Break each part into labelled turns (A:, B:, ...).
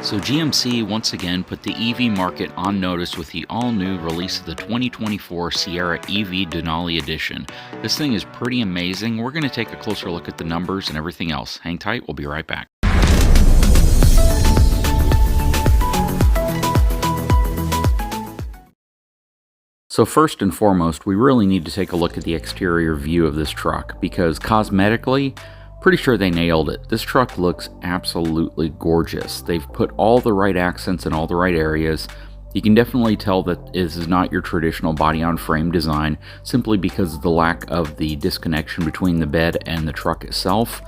A: So GMC once again put the EV market on notice with the all-new release of the 2024 Sierra EV Denali Edition. This thing is pretty amazing. We're going to take a closer look at the numbers and everything else. Hang tight, we'll be right back. So first and foremost, we really need to take a look at the exterior view of this truck because cosmetically, pretty sure they nailed it. This truck looks absolutely gorgeous. They've put all the right accents in all the right areas. You can definitely tell that this is not your traditional body-on-frame design simply because of the lack of the disconnection between the bed and the truck itself.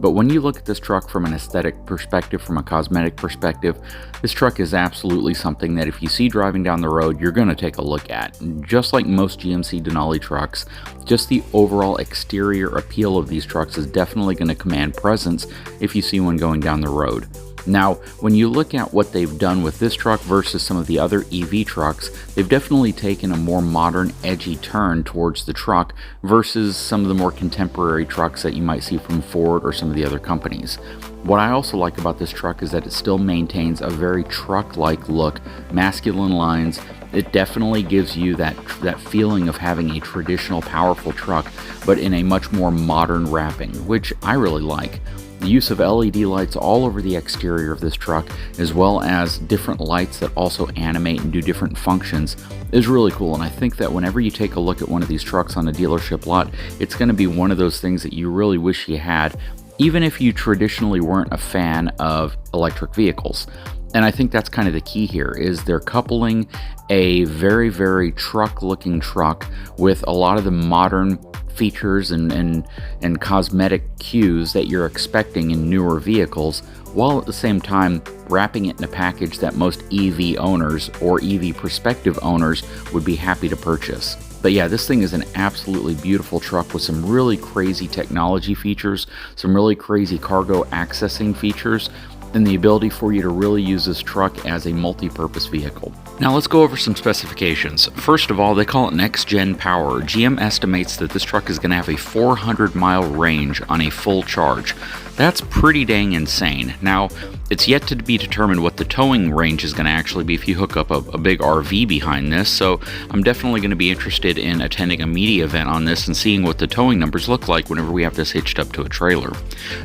A: But when you look at this truck from an aesthetic perspective, from a cosmetic perspective, this truck is absolutely something that if you see driving down the road, you're going to take a look at. Just like most GMC Denali trucks, just the overall exterior appeal of these trucks is definitely going to command presence if you see one going down the road. Now, when you look at what they've done with this truck versus some of the other EV trucks, they've definitely taken a more modern, edgy turn towards the truck versus some of the more contemporary trucks that you might see from Ford or some of the other companies. What I also like about this truck is that it still maintains a very truck-like look, masculine lines. It definitely gives you that feeling of having a traditional, powerful truck, but in a much more modern wrapping, which I really like. The use of LED lights all over the exterior of this truck, as well as different lights that also animate and do different functions, is really cool. And I think that whenever you take a look at one of these trucks on a dealership lot, it's going to be one of those things that you really wish you had, even if you traditionally weren't a fan of electric vehicles. And I think that's kind of the key here, is they're coupling a very, very truck-looking truck with a lot of the modern features and cosmetic cues that you're expecting in newer vehicles, while at the same time wrapping it in a package that most EV owners or EV prospective owners would be happy to purchase. But yeah, this thing is an absolutely beautiful truck with some really crazy technology features, some really crazy cargo accessing features, and the ability for you to really use this truck as a multi-purpose vehicle. Now let's go over some specifications. First of all, they call it next-gen power. GM estimates that this truck is going to have a 400-mile range on a full charge. That's pretty dang insane. Now, it's yet to be determined what the towing range is going to actually be if you hook up a big RV behind this, so I'm definitely going to be interested in attending a media event on this and seeing what the towing numbers look like whenever we have this hitched up to a trailer.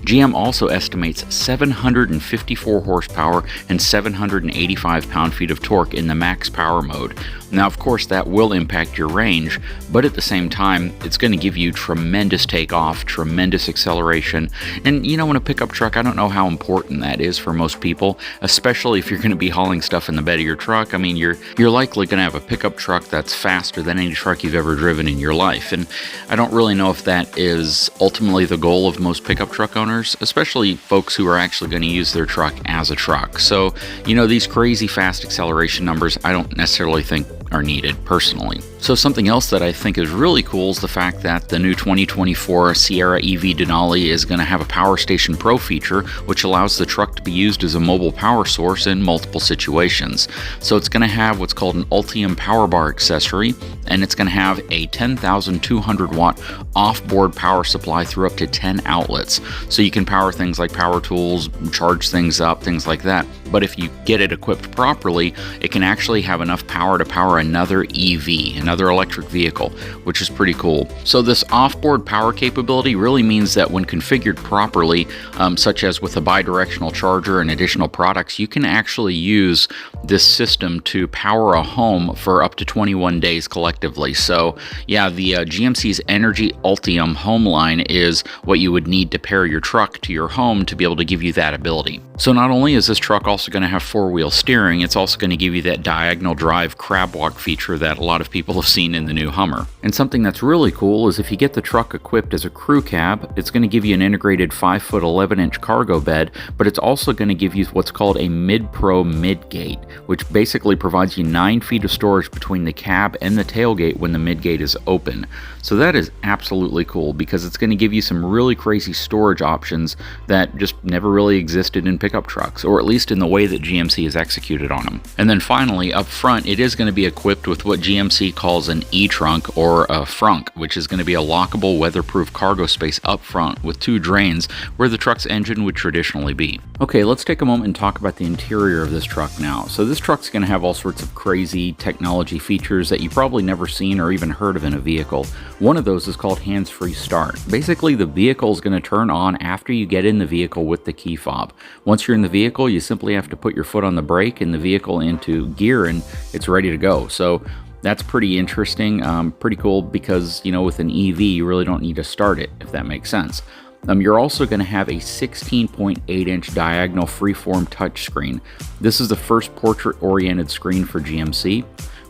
A: GM also estimates 754 horsepower and 785 pound-feet of torque in the max power mode. Now, of course, that will impact your range, but at the same time, it's going to give you tremendous takeoff, tremendous acceleration, and you know, in a pickup truck, I don't know how important that is for most people, especially if you're going to be hauling stuff in the bed of your truck. I mean, you're likely going to have a pickup truck that's faster than any truck you've ever driven in your life, and I don't really know if that is ultimately the goal of most pickup truck owners, especially folks who are actually going to use their truck as a truck. So, you know, these crazy fast acceleration numbers, I don't necessarily think are needed personally. So something else that I think is really cool is the fact that the new 2024 Sierra EV Denali is going to have a Power Station Pro feature, which allows the truck to be used as a mobile power source in multiple situations. So it's going to have what's called an Ultium power bar accessory, and it's going to have a 10,200 watt off-board power supply through up to 10 outlets. So you can power things like power tools, charge things up, things like that. But if you get it equipped properly, it can actually have enough power to power another EV, another electric vehicle, which is pretty cool. So this off-board power capability really means that when configured properly, such as with a bi-directional charger and additional products, you can actually use this system to power a home for up to 21 days collectively. So yeah, the GMC's Energy Ultium home line is what you would need to pair your truck to your home to be able to give you that ability. So not only is this truck also going to have four-wheel steering, it's also going to give you that diagonal drive crab walk feature that a lot of people have seen in the new Hummer. And something that's really cool is if you get the truck equipped as a crew cab, it's going to give you an integrated 5-foot 11-inch cargo bed, but it's also going to give you what's called a mid-pro mid-gate, which basically provides you 9 feet of storage between the cab and the tailgate when the mid-gate is open. So that is absolutely cool because it's going to give you some really crazy storage options that just never really existed in pickup trucks, or at least in the way that GMC has executed on them. And then finally, up front, it is going to be a equipped with what GMC calls an e-trunk or a frunk, which is going to be a lockable, weatherproof cargo space up front with 2 drains where the truck's engine would traditionally be. Okay, let's take a moment and talk about the interior of this truck now. So this truck's going to have all sorts of crazy technology features that you probably never seen or even heard of in a vehicle. One of those is called hands-free start. Basically, the vehicle is going to turn on after you get in the vehicle with the key fob. Once you're in the vehicle, you simply have to put your foot on the brake and the vehicle into gear and it's ready to go. So that's pretty interesting, pretty cool because, you know, with an EV, you really don't need to start it, if that makes sense. You're also going to have a 16.8-inch diagonal freeform touchscreen. This is the first portrait-oriented screen for GMC.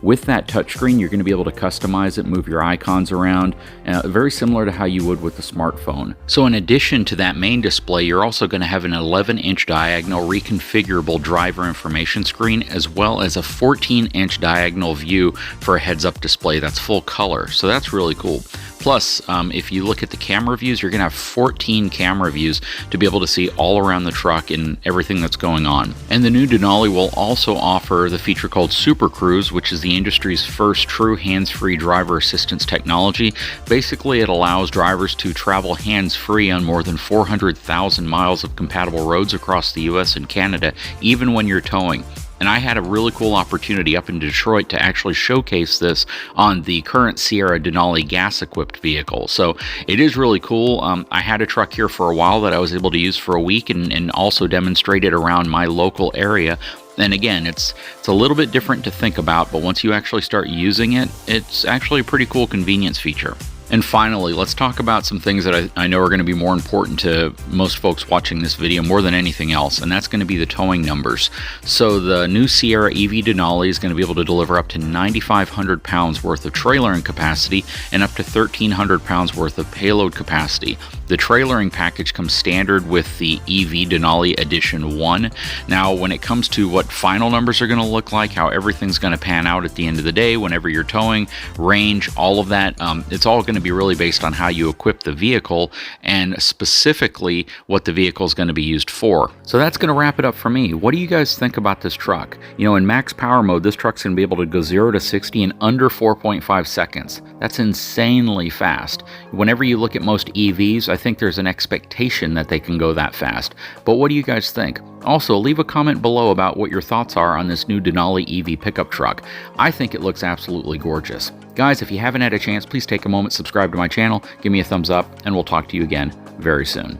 A: With that touchscreen, you're going to be able to customize it, move your icons around, very similar to how you would with the smartphone. So in addition to that main display, you're also going to have an 11-inch diagonal reconfigurable driver information screen, as well as a 14-inch diagonal view for a heads-up display that's full color. So that's really cool. Plus, if you look at the camera views, you're going to have 14 camera views to be able to see all around the truck and everything that's going on. And the new Denali will also offer the feature called Super Cruise, which is the industry's first true hands-free driver assistance technology. Basically, it allows drivers to travel hands-free on more than 400,000 miles of compatible roads across the US and Canada, even when you're towing. And I had a really cool opportunity up in Detroit to actually showcase this on the current Sierra Denali gas-equipped vehicle. So it is really cool. I had a truck here for a while that I was able to use for a week and also demonstrate it around my local area. And again, it's a little bit different to think about, but once you actually start using it, it's actually a pretty cool convenience feature. And finally, let's talk about some things that I know are going to be more important to most folks watching this video more than anything else, and that's going to be the towing numbers. So the new Sierra EV Denali is going to be able to deliver up to 9,500 pounds worth of trailering capacity and up to 1,300 pounds worth of payload capacity. The trailering package comes standard with the EV Denali Edition 1. Now, when it comes to what final numbers are going to look like, how everything's going to pan out at the end of the day, whenever you're towing, range, all of that, it's all going to be really based on how you equip the vehicle and specifically what the vehicle is going to be used for. So that's going to wrap it up for me. What do you guys think about this truck? You know, in max power mode, this truck's going to be able to go 0 to 60 in under 4.5 seconds. That's insanely fast. Whenever you look at most EVs, I think there's an expectation that they can go that fast. But what do you guys think? Also, leave a comment below about what your thoughts are on this new Denali EV pickup truck. I think it looks absolutely gorgeous. Guys, if you haven't had a chance, please take a moment, subscribe to my channel, give me a thumbs up, and we'll talk to you again very soon.